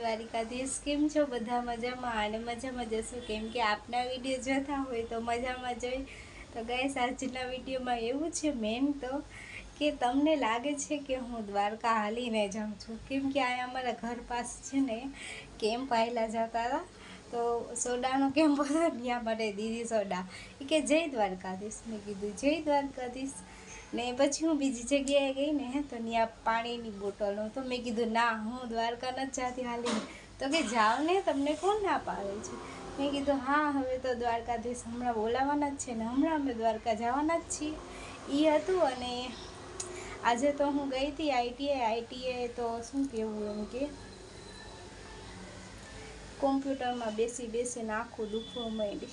દ્વારિકાધીશ, કેમ છો? બધા મજામાં અને મજામાં જશો, કેમ કે આપના વિડીયો જોતા હોય તો મજામાં જોઈ. તો ગાઈસ, આજના વિડીયોમાં એવું છે મેન તો કે તમને લાગે છે કે હું દ્વારકા હાલીને જાઉં છું, કેમ કે અહીંયા અમારા ઘર પાસે છે ને કેમ્પ આવેલા જતા હતા. તો સોડાનો કેમ્પ હતો, ત્યાં માટે દીદી સોડા એ કે જય દ્વારકાધીશ. મેં કીધું જય દ્વારકાધીશ. ને પછી હું બીજી જગ્યાએ ગઈ ને તો ત્યાં પાણીની બોટલો, તો મેં કીધું ના, હું દ્વારકા નથી જતી હાલીને. તો કે જાઓ ને, તમને કોણ ના પાડે છે? મેં કીધું હા, હવે તો દ્વારકાધીશ હમણાં બોલાવાના જ છે ને, હમણાં અમે દ્વારકા જવાના જ છીએ. એ હતું. અને આજે તો હું ગઈ હતી આઈટીઆઈ. તો શું કહેવું, એમ કે કોમ્પ્યુટરમાં બેસીને આખું દુખવા માંડી.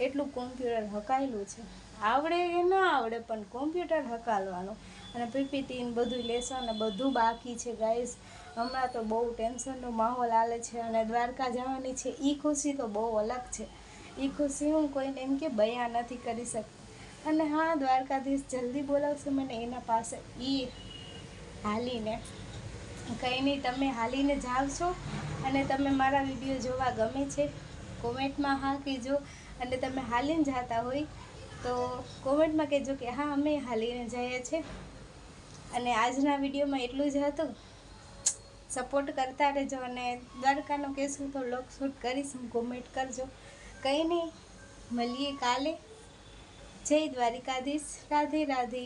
એટલું કોમ્પ્યુટર હકાયેલું છે, આવડે કે ના આવડે પણ કોમ્પ્યુટર હકાલવાનું. અને પીપીટી ને બધું લેસન ને બધું બાકી છે ગાઈસ. હમણાં તો બહુ ટેન્શનનો માહોલ હાલે છે, અને દ્વારકા જવાની છે એ ખુશી તો બહુ અલગ છે. એ ખુશી હું કોઈને એમ કે બયાન નથી કરી શકતી. અને હા, દ્વારકાધીશ જલ્દી બોલાવશે મને એના પાસે હાલીને. કંઈ નહીં, તમે હાલીને જાવ છો અને તમે મારા વિડીયો જોવા ગમે છે કોમેન્ટમાં હા કહેજો. અને તમે હાલીને જતા હોય તો કોમેન્ટમાં કહેજો કે હા, અમે હાલીને જઈએ છીએ. અને આજના વિડીયોમાં એટલું જ હતું. સપોર્ટ કરતા રહેજો. અને દ્વારકાનો કહેશું તો લોક શૂટ કરીશ, હું કોમેન્ટ કરજો. કંઈ નહીં, મળીએ કાલે. જય દ્વારિકાધીશ. રાધે રાધે.